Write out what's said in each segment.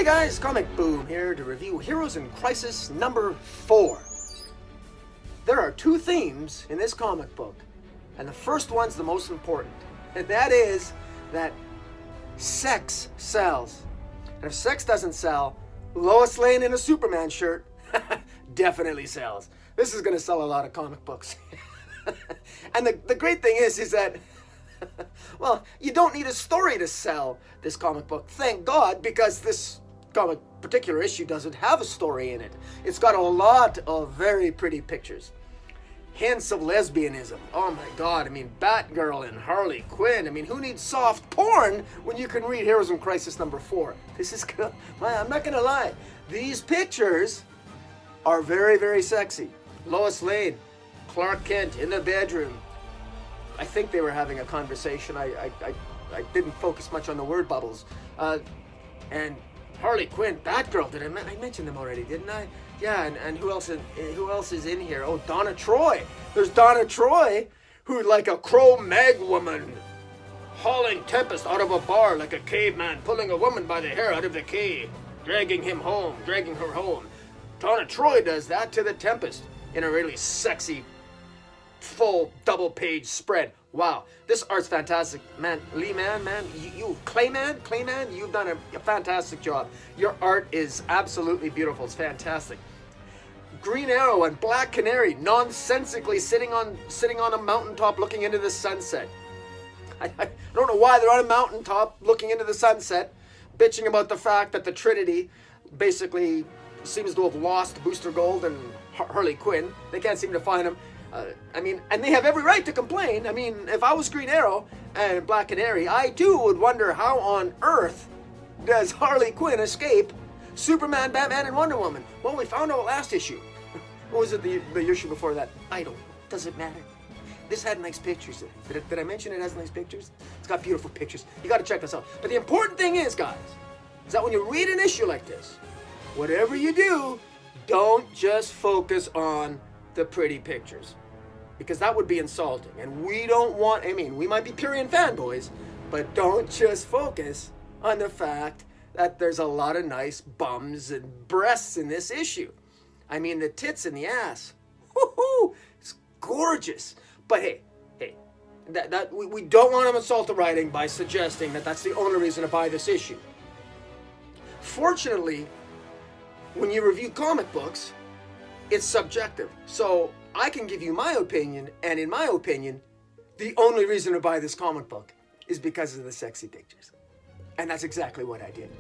Hey guys, Comic Boom here to review Heroes in Crisis number 4. There are two themes in this comic book, and the first one's the most important, and that is that sex sells. And if sex doesn't sell, Lois Lane in a Superman shirt definitely sells. This is going to sell a lot of comic books. And the great thing is that well, you don't need a story to sell this comic book, thank God, because this particular issue doesn't have a story in it. It's got a lot of very pretty pictures. Hints of lesbianism. Oh my God, I mean, Batgirl and Harley, Quinn. I mean, who needs soft porn when you can read Heroes in Crisis number 4? This is good. I'm not going to lie. These pictures are very, very sexy. Lois Lane, Clark Kent in the bedroom. I think they were having a conversation. I didn't focus much on the word bubbles. And Harley Quinn, Batgirl. Did I mention them already? Didn't I? Yeah. And who else is in here? Oh, Donna Troy. There's Donna Troy, who's like a Cro-Mag woman, hauling Tempest out of a bar like a caveman, pulling a woman by the hair out of the cave, dragging her home. Donna Troy does that to the Tempest in a really sexy, full double-page spread. Wow, this art's fantastic, man. Lee, man, you Clayman, you've done a fantastic job. Your art is absolutely beautiful. It's fantastic. Green Arrow and Black Canary nonsensically sitting on a mountaintop looking into the sunset. I don't know why they're on a mountaintop looking into the sunset, bitching about the fact that the Trinity basically seems to have lost Booster Gold and Harley Quinn. They can't seem to find him. And they have every right to complain. I mean, if I was Green Arrow and Black Canary, I too would wonder how on earth does Harley Quinn escape Superman, Batman, and Wonder Woman? Well, we found out last issue. What was it, the issue before that? I don't know. Does it matter? This had nice pictures in it. Did I mention it has nice pictures? It's got beautiful pictures. You got to check this out. But the important thing is, guys, is that when you read an issue like this, whatever you do, don't just focus on the pretty pictures, because that would be insulting, and we don't want, we might be Purian fanboys, but don't just focus on the fact that there's a lot of nice bums and breasts in this issue. I mean, the tits and the ass, woohoo, it's gorgeous. But hey, we don't want to insult the writing by suggesting that that's the only reason to buy this issue. Fortunately, when you review comic books, it's subjective. So I can give you my opinion, and in my opinion, the only reason to buy this comic book is because of the sexy pictures. And that's exactly what I did.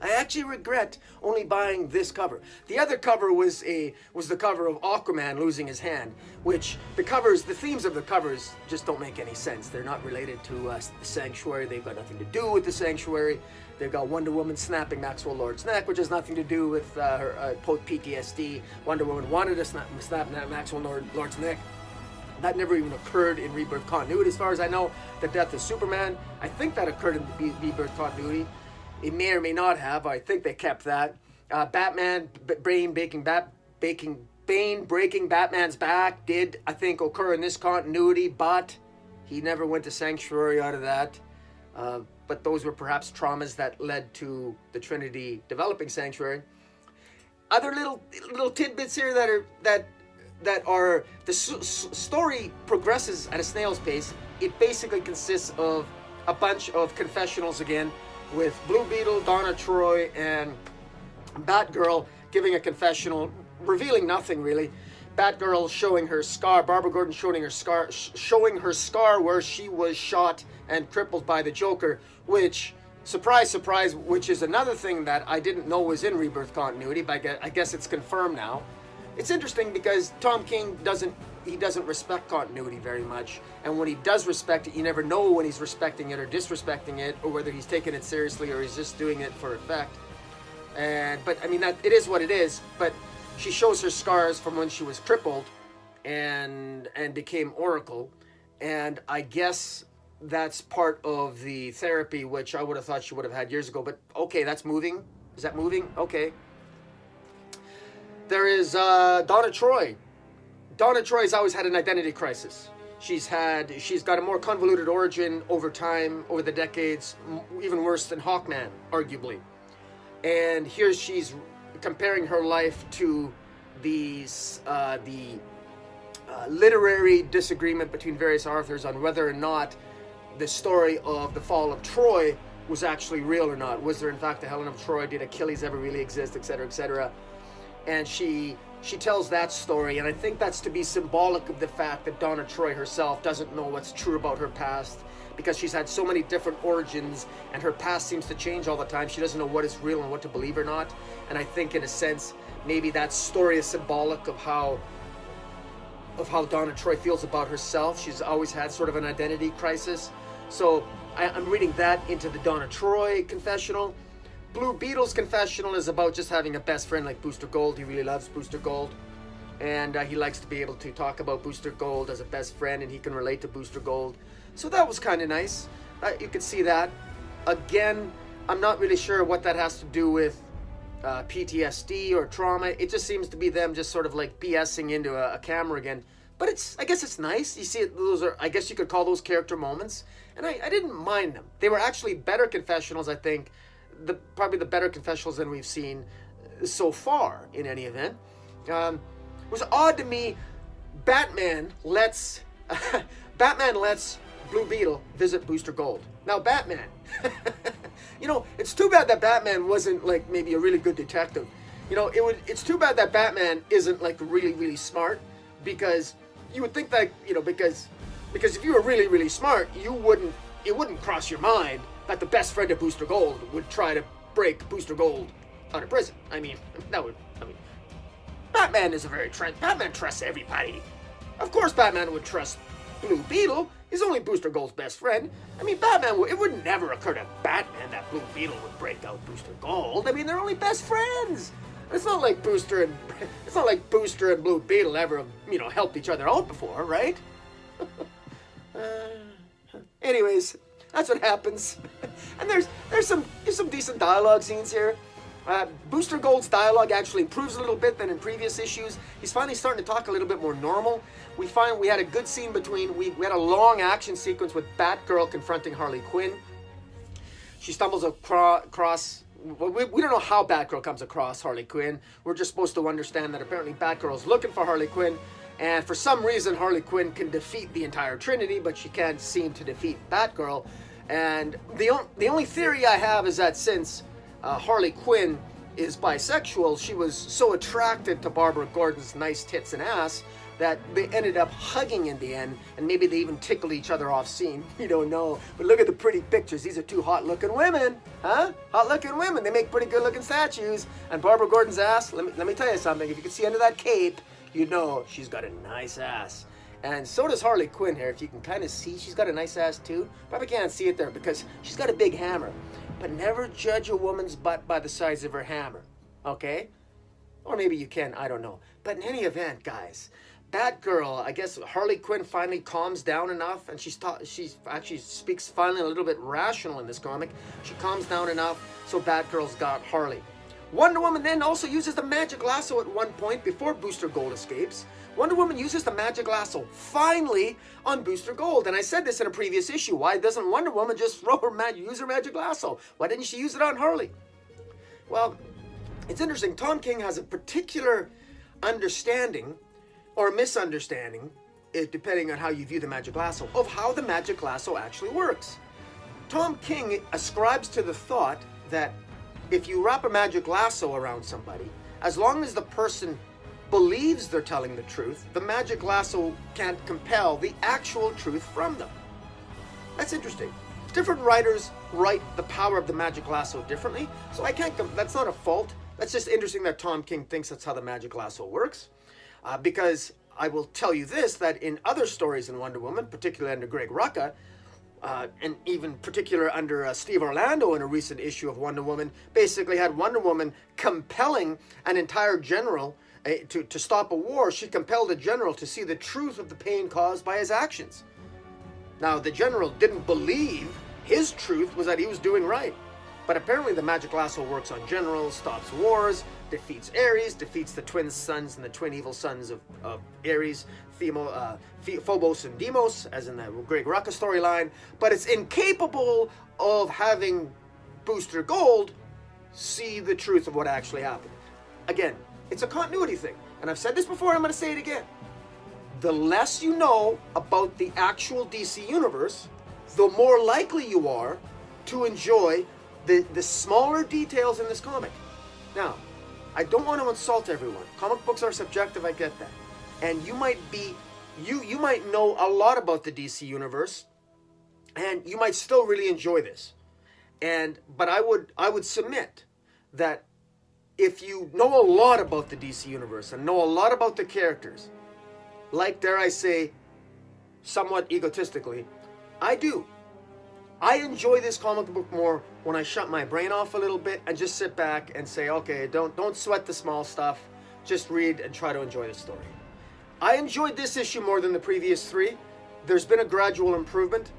I actually regret only buying this cover. The other cover was the cover of Aquaman losing his hand, which the themes of the covers just don't make any sense. They're not related to the Sanctuary. They've got nothing to do with the Sanctuary. They've got Wonder Woman snapping Maxwell Lord's neck, which has nothing to do with her PTSD. Wonder Woman wanted to snap Maxwell Lord's neck. That never even occurred in Rebirth continuity, as far as I know. The death of Superman, I think that occurred in the Rebirth continuity. It may or may not have. I think they kept that. Batman, Bane breaking Batman's back did, I think, occur in this continuity, but he never went to Sanctuary out of that. But those were perhaps traumas that led to the Trinity developing Sanctuary. Other little tidbits here that are the story progresses at a snail's pace. It basically consists of a bunch of confessionals again, with Blue Beetle, Donna Troy, and Batgirl giving a confessional, revealing nothing really. Batgirl showing her scar, Barbara Gordon showing her scar where she was shot and crippled by the Joker, which, surprise, surprise, which is another thing that I didn't know was in Rebirth continuity, but I guess it's confirmed now. It's interesting because Tom King doesn't respect continuity very much, and when he does respect it, you never know when he's respecting it or disrespecting it, or whether he's taking it seriously or he's just doing it for effect. But I mean, that it is what it is. But she shows her scars from when she was crippled and became Oracle, and I guess that's part of the therapy, which I would have thought she would have had years ago. But okay, that's moving. Is that moving? Okay. There is Donna Troy. Donna Troy's always had an identity crisis. She's got a more convoluted origin over time, over the decades, even worse than Hawkman, arguably. and here she's comparing her life to the literary disagreement between various authors on whether or not the story of the fall of Troy was actually real or not. Was there in fact a Helen of Troy? Did Achilles ever really exist, etc., etc.? And she tells that story, and I think that's to be symbolic of the fact that Donna Troy herself doesn't know what's true about her past, because she's had so many different origins and her past seems to change all the time. She doesn't know what is real and what to believe or not. And I think in a sense maybe that story is symbolic of how Donna Troy feels about herself. She's always had sort of an identity crisis. So I'm reading that into the Donna Troy confessional. Blue Beetle's confessional is about just having a best friend like Booster Gold. He really loves Booster Gold, and he likes to be able to talk about Booster Gold as a best friend, and he can relate to Booster Gold. So that was kind of nice. You could see that. Again, I'm not really sure what that has to do with PTSD or trauma. It just seems to be them just sort of like BSing into a camera again. But I guess it's nice. You see, I guess you could call those character moments, and I didn't mind them. They were actually better confessionals, I think. Probably the better confessionals than we've seen so far, in any event. It was odd to me. Batman lets Blue Beetle visit Booster Gold. Now, Batman, it's too bad that Batman wasn't like maybe a really good detective. It's too bad that Batman isn't like really, really smart, because you would think that, because if you were really, really smart, it wouldn't cross your mind that the best friend of Booster Gold would try to break Booster Gold out of prison. Batman is Batman trusts everybody. Of course Batman would trust Blue Beetle. He's only Booster Gold's best friend. It would never occur to Batman that Blue Beetle would break out Booster Gold. They're only best friends. It's not like Booster and Blue Beetle ever, helped each other out before, right? Anyways, that's what happens. And there's some decent dialogue scenes here. Booster Gold's dialogue actually improves a little bit than in previous issues. He's finally starting to talk a little bit more normal. We had a good scene we had a long action sequence with Batgirl confronting Harley Quinn. She stumbles across. We don't know how Batgirl comes across Harley Quinn. We're just supposed to understand that apparently Batgirl's looking for Harley Quinn, and for some reason Harley Quinn can defeat the entire Trinity, but she can't seem to defeat Batgirl. And the only theory I have is that since Harley Quinn is bisexual, she was so attracted to Barbara Gordon's nice tits and ass that they ended up hugging in the end, and maybe they even tickled each other off scene. You don't know. But look at the pretty pictures. These are two hot-looking women, huh? Hot-looking women. They make pretty good-looking statues. And Barbara Gordon's ass, let me tell you something. If you can see under that cape, you know she's got a nice ass. And so does Harley Quinn here. If you can kind of see, she's got a nice ass too. Probably can't see it there because she's got a big hammer. But never judge a woman's butt by the size of her hammer, okay? Or maybe you can, I don't know. But in any event, guys, Batgirl, I guess Harley Quinn finally calms down enough, and she actually speaks finally a little bit rational in this comic. She calms down enough, so Batgirl's got Harley. Wonder Woman then also uses the magic lasso at one point before Booster Gold escapes. Wonder Woman uses the magic lasso finally on Booster Gold, and I said this in a previous issue. Why doesn't Wonder Woman just use her magic lasso? Why didn't she use it on Harley? Well, it's interesting. Tom King has a particular understanding or misunderstanding, depending on how you view the magic lasso, of how the magic lasso actually works. Tom King ascribes to the thought that if you wrap a magic lasso around somebody, as long as the person believes they're telling the truth, the magic lasso can't compel the actual truth from them. That's interesting. Different writers write the power of the magic lasso differently, so that's not a fault. That's just interesting that Tom King thinks that's how the magic lasso works. Because I will tell you this, that in other stories in Wonder Woman, particularly under Greg Rucka, and even particular under Steve Orlando in a recent issue of Wonder Woman, basically had Wonder Woman compelling an entire general to stop a war. She compelled a general to see the truth of the pain caused by his actions. Now, the general didn't believe his truth was that he was doing right. But apparently the magic lasso works on generals, stops wars, defeats Ares, defeats the twin sons and the twin evil sons of Ares, Phobos and Deimos, as in the Greg Rucka storyline. But it's incapable of having Booster Gold see the truth of what actually happened. Again, it's a continuity thing. And I've said this before, I'm going to say it again. The less you know about the actual DC universe, the more likely you are to enjoy the smaller details in this comic. Now, I don't want to insult everyone. Comic books are subjective, I get that. And you might be, you might know a lot about the DC universe, and you might still really enjoy this. But I would submit that if you know a lot about the DC universe and know a lot about the characters, like, dare I say, somewhat egotistically, I do. I enjoy this comic book more when I shut my brain off a little bit and just sit back and say, okay, don't sweat the small stuff. Just read and try to enjoy the story. I enjoyed this issue more than the previous three. There's been a gradual improvement.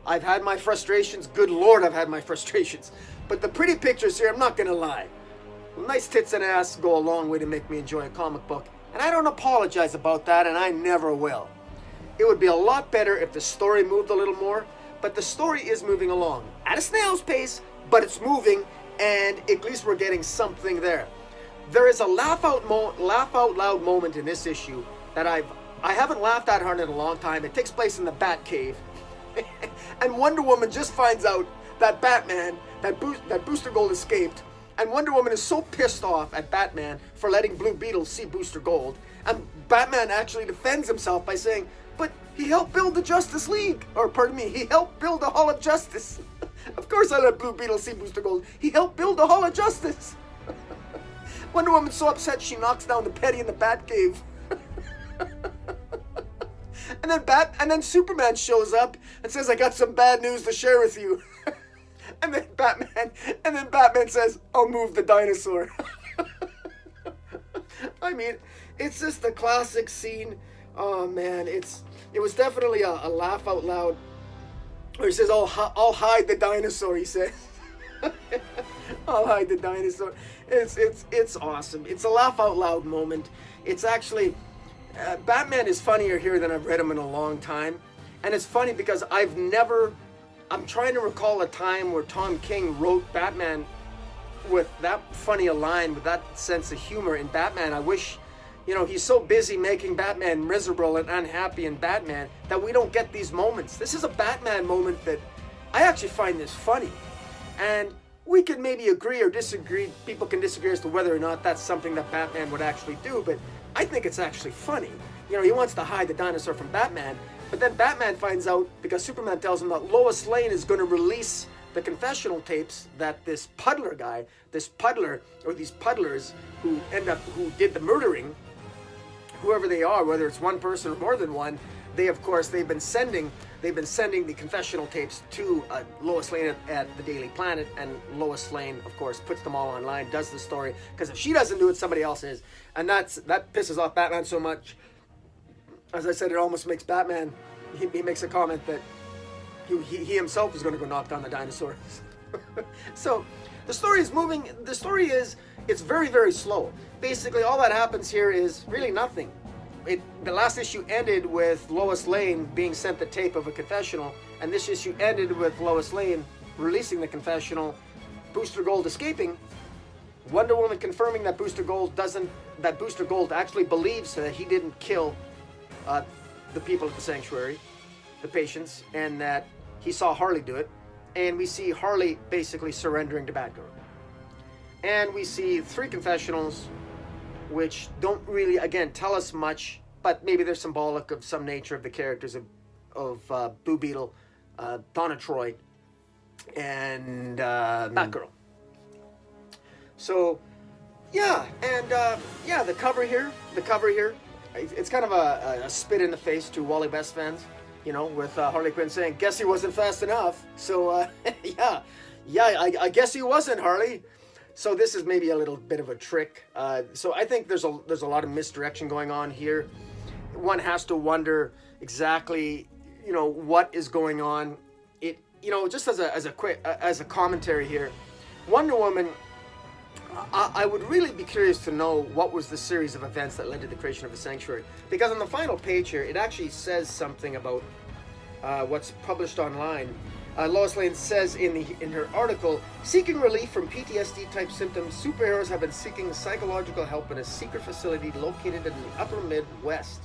I've had my frustrations. Good Lord, I've had my frustrations. But the pretty pictures here, I'm not going to lie. Nice tits and ass go a long way to make me enjoy a comic book. And I don't apologize about that, and I never will. It would be a lot better if the story moved a little more. But the story is moving along at a snail's pace, but it's moving, and at least we're getting something there. There is a laugh out loud moment in this issue that I haven't laughed at her in a long time. It takes place in the Batcave, and Wonder Woman just finds out that Batman, that Booster Gold escaped, and Wonder Woman is so pissed off at Batman for letting Blue Beetle see Booster Gold, and Batman actually defends himself by saying, but he helped build the Justice League. Or, pardon me, he helped build the Hall of Justice. Of course I let Blue Beetle see Booster Gold. He helped build the Hall of Justice. Wonder Woman's so upset she knocks down the Petty in the Batcave. and then Superman shows up and says, I got some bad news to share with you. and then Batman says, I'll move the dinosaur. I mean, it's just a classic scene. Oh man, it was definitely a laugh out loud. Or he says, I'll hide the dinosaur, he says. I'll hide the dinosaur. It's awesome. It's a laugh out loud moment. It's actually, Batman is funnier here than I've read him in a long time. And it's funny because I'm trying to recall a time where Tom King wrote Batman with that funny a line, with that sense of humor in Batman. I wish, he's so busy making Batman miserable and unhappy in Batman that we don't get these moments. This is a Batman moment that I actually find this funny. And we can maybe agree or disagree. People can disagree as to whether or not that's something that Batman would actually do, but I think it's actually funny. He wants to hide the dinosaur from Batman, but then Batman finds out, because Superman tells him that Lois Lane is going to release the confessional tapes that this puddler guy, these puddlers who did the murdering, whoever they are, whether it's one person or more than one, they've been sending the confessional tapes to Lois Lane at the Daily Planet, and Lois Lane, of course, puts them all online, does the story, because if she doesn't do it, somebody else is, and that pisses off Batman so much. As I said, it almost makes Batman. He makes a comment that he himself is going to go knock down the dinosaurs. So the story is moving. The story is, it's very, very slow. Basically, all that happens here is really nothing. The last issue ended with Lois Lane being sent the tape of a confessional, and this issue ended with Lois Lane releasing the confessional, Booster Gold escaping, Wonder Woman confirming that Booster Gold actually believes that he didn't kill the people at the sanctuary, the patients, and that he saw Harley do it, and we see Harley basically surrendering to Batgirl. And we see 3 confessionals, which don't really, again, tell us much, but maybe they're symbolic of some nature of the characters of Blue Beetle, Donna Troy, and Batgirl. So, yeah, and the cover here, it's kind of a spit in the face to Wally West fans, with Harley Quinn saying, guess he wasn't fast enough. So, I guess he wasn't, Harley. So this is maybe a little bit of a trick. So I think there's a lot of misdirection going on here. One has to wonder exactly, what is going on. It, just as a commentary here, Wonder Woman. I would really be curious to know what was the series of events that led to the creation of the sanctuary, because on the final page here, it actually says something about what's published online. Lois Lane says in her article, seeking relief from PTSD-type symptoms, superheroes have been seeking psychological help in a secret facility located in the upper Midwest.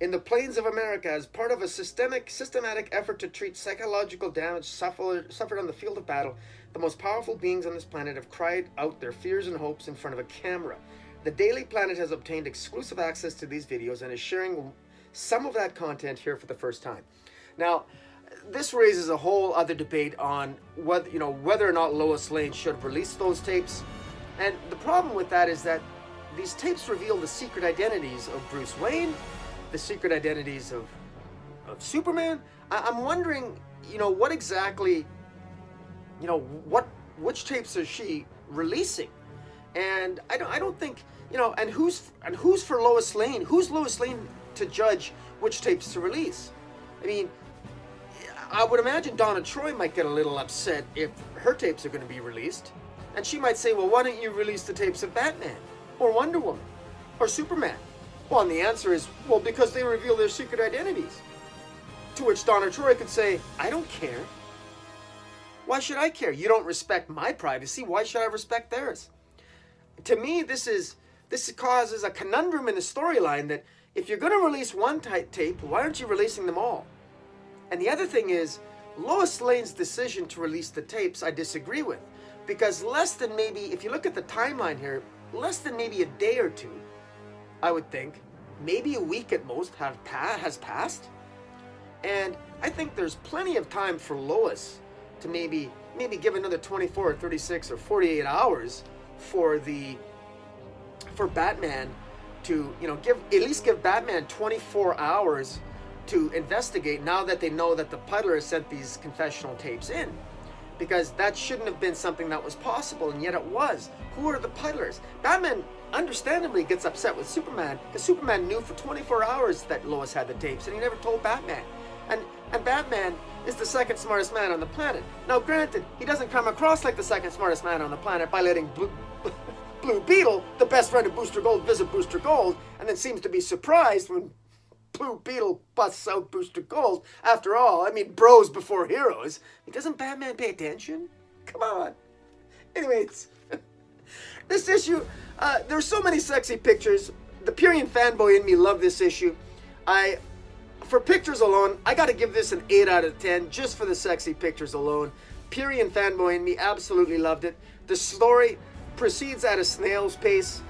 In the plains of America, as part of a systematic effort to treat psychological damage suffered on the field of battle, the most powerful beings on this planet have cried out their fears and hopes in front of a camera. The Daily Planet has obtained exclusive access to these videos and is sharing some of that content here for the first time. Now, this raises a whole other debate on whether or not Lois Lane should release those tapes. And the problem with that is that these tapes reveal the secret identities of Bruce Wayne, the secret identities of Superman. I'm wondering, what exactly, which tapes is she releasing? And I don't think, and who's for Lois Lane? Who's Lois Lane to judge which tapes to release? I mean, I would imagine Donna Troy might get a little upset if her tapes are going to be released. And she might say, well, why don't you release the tapes of Batman or Wonder Woman or Superman? Well, and the answer is, well, because they reveal their secret identities. To which Donna Troy could say, I don't care. Why should I care? You don't respect my privacy. Why should I respect theirs? To me, this causes a conundrum in the storyline that if you're going to release one tape, why aren't you releasing them all? And the other thing is, Lois Lane's decision to release the tapes, I disagree with. Because less than maybe, if you look at the timeline here, less than maybe a day or two, I would think, maybe a week at most, has passed. And I think there's plenty of time for Lois to maybe give another 24 or 36 or 48 hours for Batman to, give Batman 24 hours to investigate now that they know that the peddler has sent these confessional tapes in. Because that shouldn't have been something that was possible, and yet it was. Who are the peddlers? Batman understandably gets upset with Superman, because Superman knew for 24 hours that Lois had the tapes, and he never told Batman. And Batman is the second smartest man on the planet. Now granted, he doesn't come across like the second smartest man on the planet by letting Blue Beetle, the best friend of Booster Gold, visit Booster Gold, and then seems to be surprised when Blue Beetle busts out Booster Gold. After all, I mean, bros before heroes. Doesn't Batman pay attention? Come on. Anyways, this issue, there's so many sexy pictures. The Pyrian fanboy in me loved this issue. For pictures alone, I gotta give this an 8 out of 10, just for the sexy pictures alone. Pyrian fanboy in me absolutely loved it. The story proceeds at a snail's pace.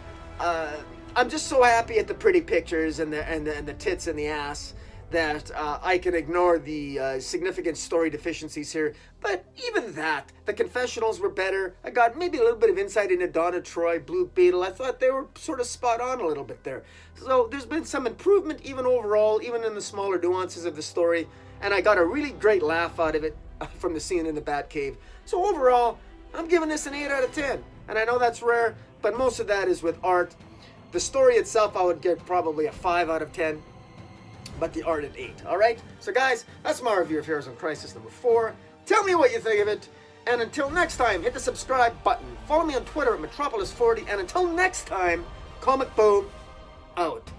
I'm just so happy at the pretty pictures and the tits and the ass that I can ignore the significant story deficiencies here. But even that, the confessionals were better. I got maybe a little bit of insight into Donna Troy, Blue Beetle. I thought they were sort of spot on a little bit there. So there's been some improvement even overall, even in the smaller nuances of the story. And I got a really great laugh out of it from the scene in the Batcave. So overall, I'm giving this an 8 out of 10. And I know that's rare, but most of that is with art. The story itself, I would give probably a 5 out of 10. But the art at 8. Alright? So guys, that's my review of Heroes in Crisis number 4. Tell me what you think of it. And until next time, hit the subscribe button. Follow me on Twitter at Metropolis40. And until next time, Comic Boom out.